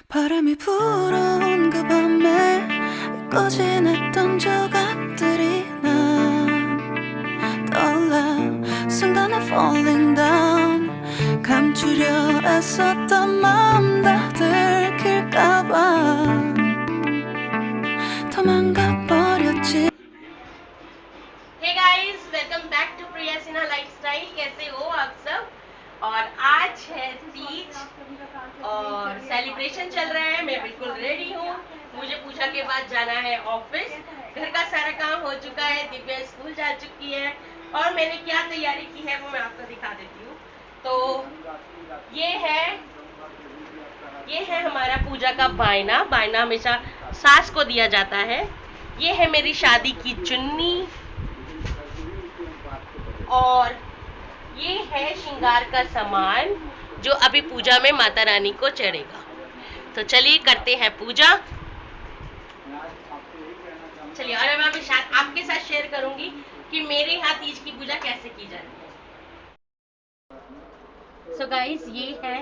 바람이 불어온 그 밤에 꺼진했던 조각들이 난 떠올라 순간에 falling down 감추려 애썼던 마음 다 들킬까봐 도망가 버렸지. Hey guys, welcome back to Priya Sinha lifestyle. कैसे हो आप सब? और आज है तीज और सेलिब्रेशन चल रहा है। मैं बिल्कुल रेडी हूँ। मुझे पूजा के बाद जाना है ऑफिस। घर का सारा काम हो चुका है, दिव्या स्कूल जा चुकी है और मैंने क्या तैयारी की है वो मैं आपको दिखा देती हूँ। तो ये है हमारा पूजा का बायना। बायना हमेशा सास को दिया जाता है। ये है मेरी शादी की चुन्नी और ये है श्रृंगार का सामान जो अभी पूजा में माता रानी को चढ़ेगा। तो चलिए करते हैं पूजा। चलिए, और मैं अभी आपके साथ शेयर करूंगी कि मेरे यहाँ तीज की पूजा कैसे की जाती है। सो गाइस, ये है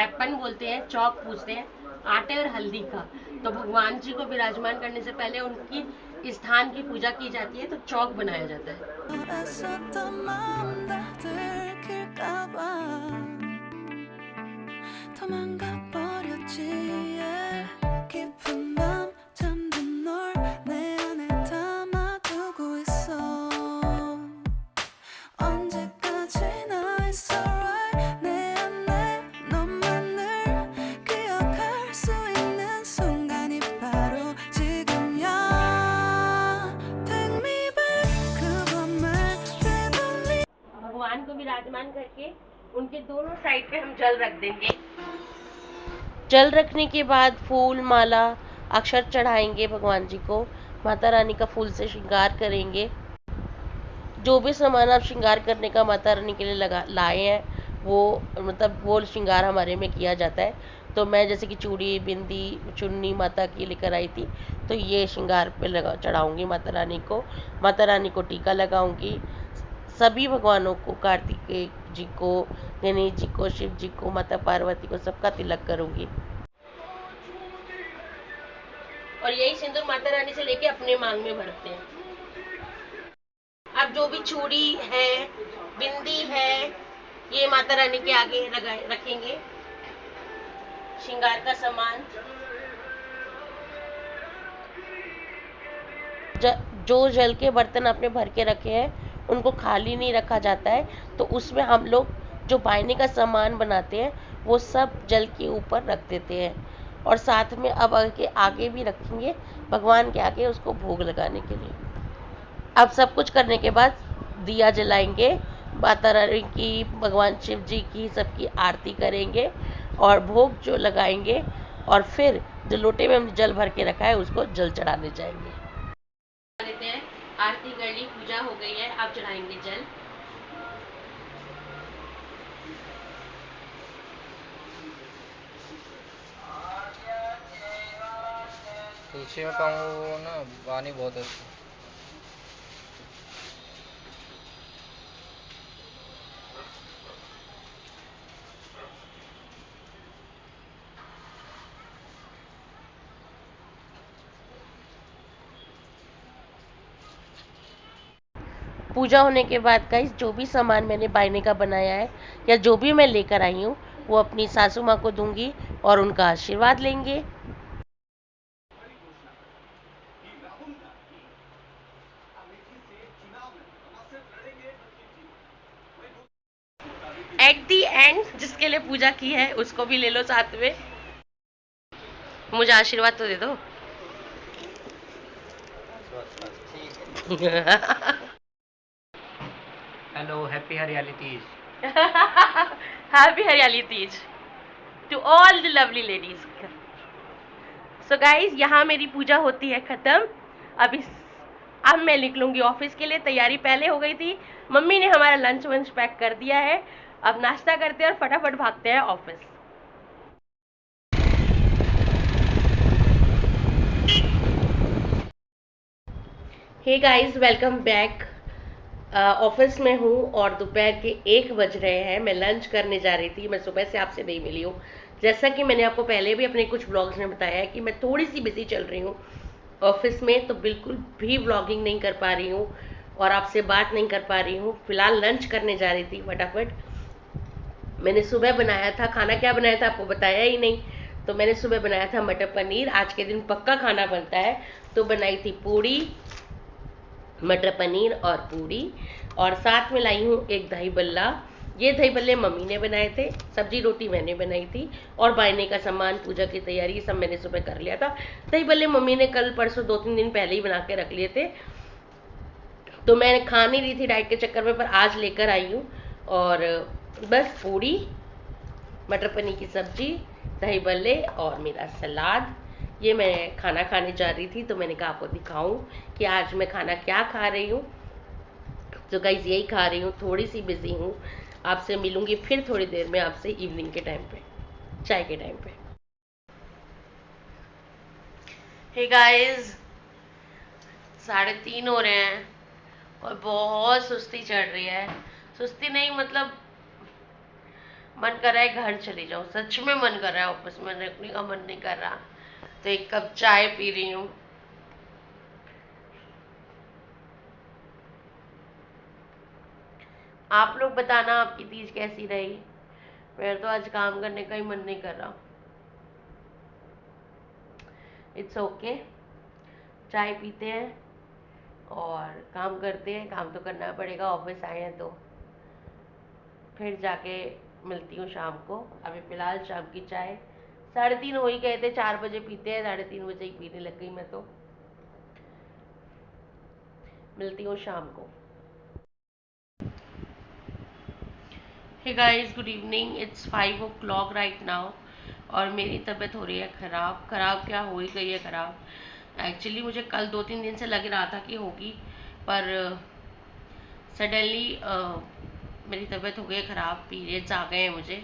एप्पन बोलते हैं, चौक पूछते हैं, आटे और हल्दी का। तो भगवान जी को विराजमान करने से पहले उनकी स्थान की पूजा की जाती है, तो चौक बनाया जाता है। भगवान को विराजमान करके उनके दोनों साइड पे हम जल रख देंगे। जल रखने के बाद फूल माला अक्षर चढ़ाएंगे भगवान जी को। माता रानी का फूल से श्रृंगार करेंगे। जो भी सामान आप श्रृंगार करने का माता रानी के लिए लाए हैं वो श्रृंगार हमारे में किया जाता है। तो मैं जैसे कि चूड़ी, बिंदी, चुन्नी माता की लेकर आई थी, तो ये श्रृंगार पे चढ़ाऊंगी माता रानी को। माता रानी को टीका लगाऊंगी। सभी भगवानों को, कार्तिकेय जी को, गणेश जी को, शिव जी को, माता पार्वती को, सबका तिलक करूंगी। और यही सिंदूर माता रानी से लेके अपने मांग में भरते हैं। अब जो भी चूड़ी है, बिंदी है, ये माता रानी के आगे रखेंगे। श्रृंगार का सामान जो जल के बर्तन आपने भर के रखे हैं उनको खाली नहीं रखा जाता है। तो उसमें हम लोग जो बायने का सामान बनाते हैं वो सब जल के ऊपर रख देते हैं। और साथ में अब आगे भी रखेंगे भगवान के आगे, उसको भोग लगाने के लिए। अब सब कुछ करने के बाद दिया जलाएंगे, माता रानी की, भगवान शिव जी की, सबकी आरती करेंगे और भोग जो लगाएंगे। और फिर जो लोटे में हमने जल भर के रखा है उसको जल चढ़ाने जाएंगे। देते हैं, आरती कर ली, पूजा हो गई है, अब चढ़ाएंगे जल। तुलसी में कहूँ ना, वाणी बहुत अच्छी। पूजा होने के बाद गाइस, जो भी सामान मैंने बायने का बनाया है या जो भी मैं लेकर आई हूँ वो अपनी सासू माँ को दूंगी और उनका आशीर्वाद लेंगे। एट दी एंड जिसके लिए पूजा की है उसको भी ले लो साथ में। मुझे आशीर्वाद तो दे दो। Hello, happy Hariyali Teej. Happy Hariyali Teej to all the lovely ladies. So guys, यहाँ मेरी पूजा होती है खत्म। अब मैं निकलूंगी ऑफिस के लिए। तैयारी पहले हो गई थी, मम्मी ने हमारा लंच वंच पैक कर दिया है। अब नाश्ता करते हैं और फटाफट भागते हैं office. Hey guys, welcome back. Office में हूँ और दोपहर के 1 बज रहे हैं। मैं लंच करने जा रही थी। मैं सुबह से आपसे नहीं मिली हूँ, जैसा कि मैंने आपको पहले भी अपने कुछ ब्लॉग्स में बताया है कि मैं थोड़ी सी बिजी चल रही हूँ ऑफिस में, तो बिल्कुल भी ब्लॉगिंग नहीं कर पा रही हूँ और आपसे बात नहीं कर पा रही हूँ। फिलहाल लंच करने जा रही थी फटाफट। मैंने सुबह बनाया था खाना, क्या बनाया था आपको बताया ही नहीं। तो मैंने सुबह बनाया था मटर पनीर, आज के दिन पक्का खाना बनता है। तो बनाई थी पूड़ी, मटर पनीर और पूड़ी, और साथ में लाई हूँ एक दही बल्ला। ये दही बल्ले मम्मी ने बनाए थे, सब्जी रोटी मैंने बनाई थी, और बायने का सामान, पूजा की तैयारी सब मैंने सुबह कर लिया था। दही बल्ले मम्मी ने कल परसों 2-3 दिन पहले ही बना के रख लिए थे, तो मैं खा नहीं रही थी डाइट के चक्कर में, पर आज लेकर आई हूँ। और बस पूड़ी, मटर पनीर की सब्जी, दही बल्ले और मेरा सलाद, ये मैं खाना खाने जा रही थी, तो मैंने कहा आपको दिखाऊं कि आज मैं खाना क्या खा रही हूँ। तो गाइस यही खा रही हूँ, थोड़ी सी बिजी हूँ। आपसे मिलूंगी फिर थोड़ी देर में आपसे, इवनिंग के टाइम पे, चाय के टाइम पे। हे गाइस, 3:30 हो रहे हैं और बहुत सुस्ती चढ़ रही है। सुस्ती नहीं, मतलब मन कर रहा है घर चली जाऊं, सच में मन कर रहा है, ऑफिस में रखने का मन नहीं कर रहा। तो एक कप चाय पी रही हूँ। आप लोग बताना आपकी तीज कैसी रही। मेरा तो आज काम करने का ही मन नहीं कर रहा। इट्स ओके, चाय पीते हैं और काम करते हैं। काम तो करना पड़ेगा, ऑफिस आए हैं तो। फिर जाके मिलती हूँ शाम को। अभी फिलहाल शाम की चाय 3:30 हो ही गए थे, 4 बजे पीते हैं, 3:30 बजे ही पीने लग गई मैं तो। मिलती हूँ शाम को। Hey guys, good evening. It's 5 o'clock right now, और मेरी तबीयत हो रही है ख़राब। ख़राब क्या, हो ही गई है ख़राब। एक्चुअली मुझे कल 2-3 दिन से लग रहा था कि होगी, पर सडनली मेरी तबीयत हो गई है ख़राब। पीरियड्स आ गए हैं मुझे,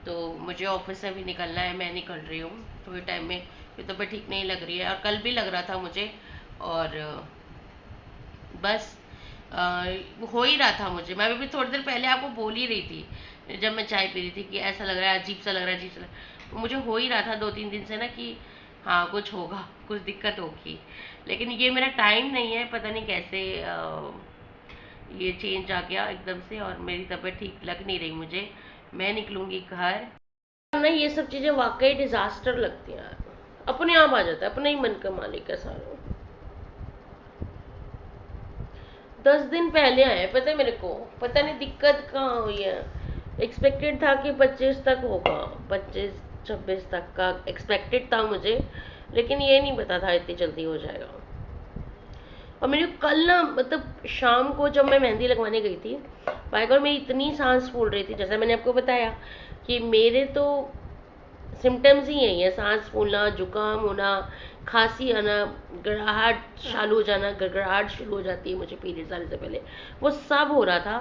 तो मुझे ऑफिस से भी निकलना है। मैं निकल रही हूँ थोड़े टाइम में, मेरी तबीयत ठीक नहीं लग रही है, और कल भी लग रहा था मुझे। और बस हो ही रहा था मुझे। मैं भी थोड़ी देर पहले आपको बोल ही रही थी जब मैं चाय पी रही थी कि ऐसा लग रहा है, अजीब सा लग रहा है, अजीब सा लग रहा है। तो मुझे हो ही रहा था 2-3 दिन से ना कि हाँ कुछ होगा, कुछ दिक्कत होगी। लेकिन ये मेरा टाइम नहीं है, पता नहीं कैसे ये चेंज आ गया एकदम से, और मेरी तबीयत ठीक लग नहीं रही मुझे। मैं निकलूंगी घर ना। ये सब चीज़ें वाकई डिजास्टर लगती हैं यार, अपने आप आ जाता है, अपने ही मन का मालिक है सारा। 10 दिन पहले आए, पता है मेरे को, पता नहीं दिक्कत कहाँ हुई है। एक्सपेक्टेड था कि 25 तक होगा, 25-26 तक का एक्सपेक्टेड था मुझे, लेकिन ये नहीं पता था इतनी जल्दी हो जाएगा। और मेरे कल ना, मतलब शाम को जब मैं मेहंदी लगवाने गई थी, बाय गॉड मेरी इतनी सांस फूल रही थी, जैसा मैंने आपको बताया कि मेरे तो सिम्टम्स ही यही है, सांस फूलना, जुकाम होना, खांसी आना, गड़ाहट चालू हो जाना, गड़गड़ाहट शुरू हो जाती है मुझे पीरियड्स आने से पहले। वो सब हो रहा था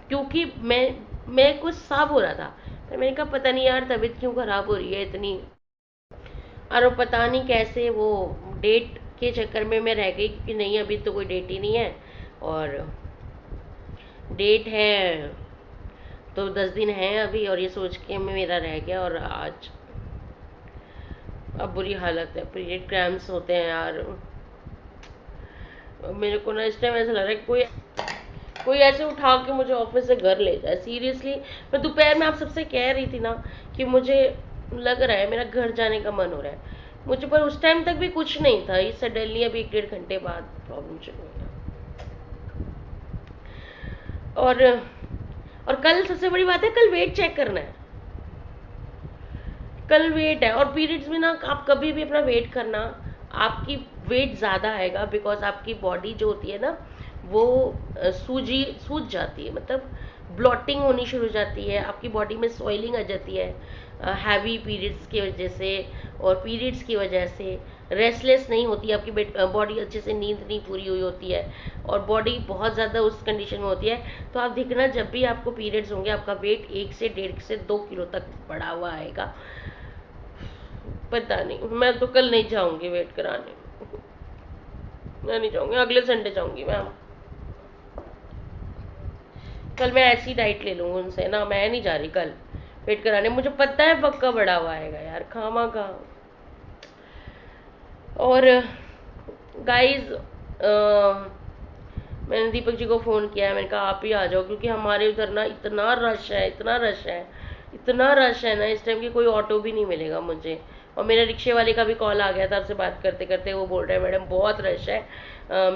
क्योंकि मैं कुछ सब हो रहा था। तो मैंने कहा पता नहीं यार तबीयत क्यों खराब हो रही है इतनी, और वो पता नहीं कैसे वो डेट के चक्कर में मैं रह गई, क्योंकि नहीं अभी तो कोई डेट ही नहीं है, और डेट है तो 10 दिन है अभी, और ये सोच के मेरा रह गया। और आज अब बुरी हालत है, पीरियड क्रैम्प्स होते हैं यार। मेरे को ना इस टाइम ऐसा लग रहा है कि कोई ऐसे उठा के मुझे ऑफिस से घर ले जाए, सीरियसली। मैं दोपहर में आप सबसे कह रही थी ना कि मुझे लग रहा है, मेरा घर जाने का मन हो रहा है मुझे, पर उस टाइम तक भी कुछ नहीं था। ये सडनली अभी 1-1.5 घंटे बाद प्रॉब्लम शुरू हो गया। और कल सबसे बड़ी बात है, कल वेट चेक करना है। कल वेट है, और पीरियड्स में ना आप कभी भी अपना वेट करना, आपकी वेट ज़्यादा आएगा, बिकॉज आपकी बॉडी जो होती है ना वो सूज जाती है, मतलब ब्लॉटिंग होनी शुरू हो जाती है, आपकी बॉडी में सॉइलिंग आ जाती है हैवी पीरियड्स की वजह से, और पीरियड्स की वजह से रेस्टलेस नहीं होती आपकी बॉडी, अच्छे से नींद नहीं पूरी हुई होती है, और बॉडी बहुत ज़्यादा उस कंडीशन में होती है। तो आप देखना जब भी आपको पीरियड्स होंगे, आपका वेट 1 से 1.5 से 2 किलो तक बढ़ा हुआ आएगा। पता नहीं, मैं तो कल नहीं जाऊंगी वेट कराने, मैं नहीं जाऊंगी, अगले संडे जाऊंगी मैं। कल मैं ऐसी डाइट ले लूँगी उनसे ना, मैं नहीं जा रही कल, वेट कराने, मुझे पता है पक्का बड़ा हुआ आएगा यार, खामा खा। और गाइस मैंने दीपक जी को फ़ोन किया है, मैंने कहा आप ही आ जाओ, क्योंकि हमारे उधर ना इतना रश है, इतना रश है, इतना रश है ना इस टाइम की कोई ऑटो भी नहीं मिलेगा मुझे। और मेरे रिक्शे वाले का भी कॉल आ गया था आपसे बात करते करते, वो बोल रहे हैं मैडम बहुत रश है,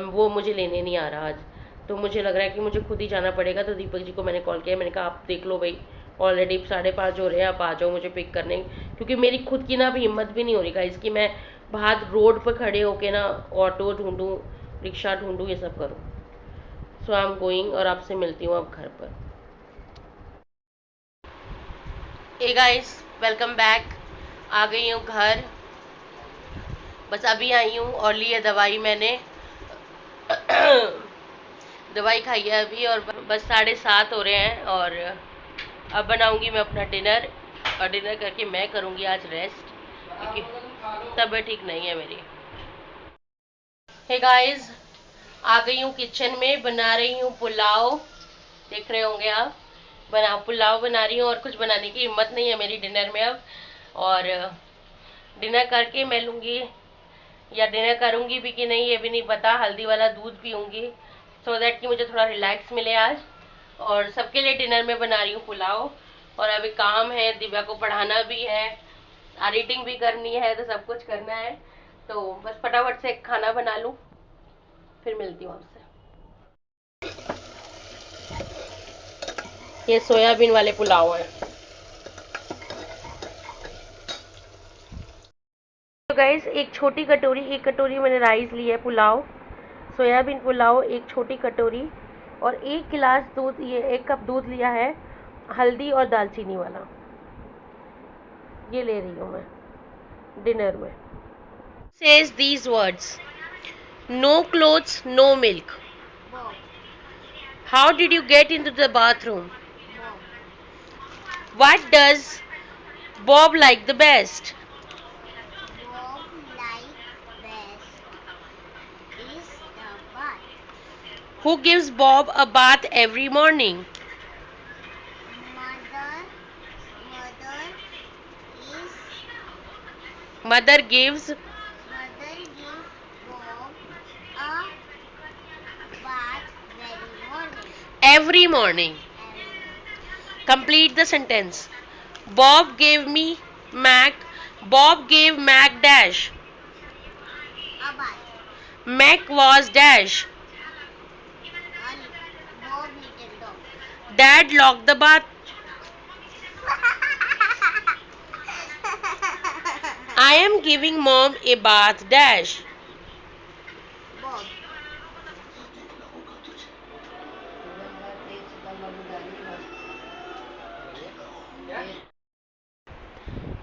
वो मुझे लेने नहीं आ रहा आज। तो मुझे लग रहा है कि मुझे खुद ही जाना पड़ेगा। तो दीपक जी को मैंने कॉल किया, मैंने कहा आप देख लो भाई, ऑलरेडी 5:30 हो रहे हैं, आप आ जाओ मुझे पिक करने, क्योंकि मेरी खुद की ना अभी हिम्मत भी नहीं हो रही गाइस कि मैं बाहर रोड पर खड़े होके ना ऑटो ढूंढूं, रिक्शा ढूंढूं, ये सब करूं। सो आई एम गोइंग, और आपसे मिलती हूँ अब घर पर। Hey guys, welcome back. आ गई हूँ घर, बस अभी आई हूँ और ली है दवाई मैंने। दवाई खाई है अभी, और बस 7:30 हो रहे हैं, और अब बनाऊंगी मैं अपना डिनर, और डिनर करके मैं करूंगी आज रेस्ट, क्योंकि तबीयत ठीक नहीं है मेरी। हे गाइस, आ गई हूँ किचन में, बना रही हूँ पुलाव, देख रहे होंगे आप। पुलाव बना रही हूँ, और कुछ बनाने की हिम्मत नहीं है मेरी डिनर में अब। और डिनर करके मैं लूँगी, या डिनर करूँगी भी कि नहीं ये भी नहीं पता, हल्दी वाला दूध पीऊँगी, सो दैट कि मुझे थोड़ा रिलैक्स मिले आज। और सबके लिए डिनर में बना रही हूँ पुलाव, और अभी काम है, दिव्या को पढ़ाना भी है, एडिटिंग भी करनी है, तो सब कुछ करना है। तो बस फटाफट से खाना बना लूँ, फिर मिलती हूँ आपसे। ये सोयाबीन वाले पुलाव है। तो गाइस, एक कटोरी मैंने राइस ली है पुलाव, सोयाबीन पुलाव, एक छोटी कटोरी, और 1 गिलास दूध, ये 1 कप दूध लिया है, हल्दी और दालचीनी वाला, ये ले रही हूँ मैं डिनर में। Says these words, no clothes, no milk. How did you get into the bathroom? What does Bob like the best? Bob like best is the bath. Who gives Bob a bath every morning? Mother is Mother gives mother gives Bob a bath every morning. Complete the sentence. Bob gave me Mac. Bob gave Mac dash. a bath. Mac was dash. Bob little dog. Dad locked the bath. I am giving mom a bath dash. Bob.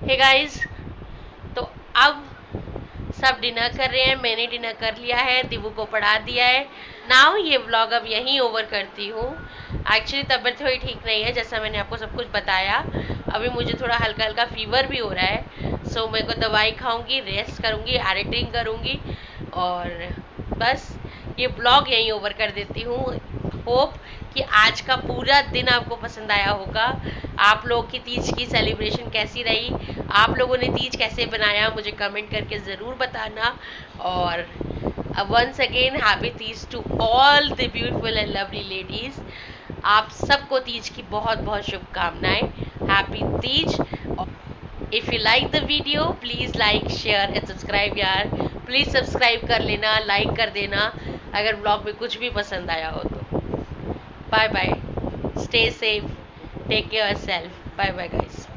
Hey guys, तो अब सब dinner कर रहे हैं, मैंने dinner कर लिया है, दिवू को पढ़ा दिया है। नाउ ये व्लॉग अब यहीं ओवर करती हूँ। एक्चुअली तबीयत थोड़ी ठीक नहीं है, जैसा मैंने आपको सब कुछ बताया। अभी मुझे थोड़ा हल्का हल्का फीवर भी हो रहा है, सो मैं को दवाई खाऊंगी, रेस्ट करूंगी, एडिटिंग करूंगी, और बस ये व्लॉग यहीं ओवर कर देती हूँ। होप कि आज का पूरा दिन आपको पसंद आया होगा। आप लोग की तीज की सेलिब्रेशन कैसी रही, आप लोगों ने तीज कैसे बनाया, मुझे कमेंट करके ज़रूर बताना। और once again happy Teej to all the beautiful and lovely ladies. आप सबको तीज की बहुत बहुत शुभकामनाएं। Happy Teej. If you like the video please like, share and subscribe यार। प्लीज़ सब्सक्राइब कर लेना, लाइक कर देना अगर ब्लॉग में कुछ भी पसंद आया हो तो। Bye bye. Stay safe. Take care of yourself. Bye bye guys.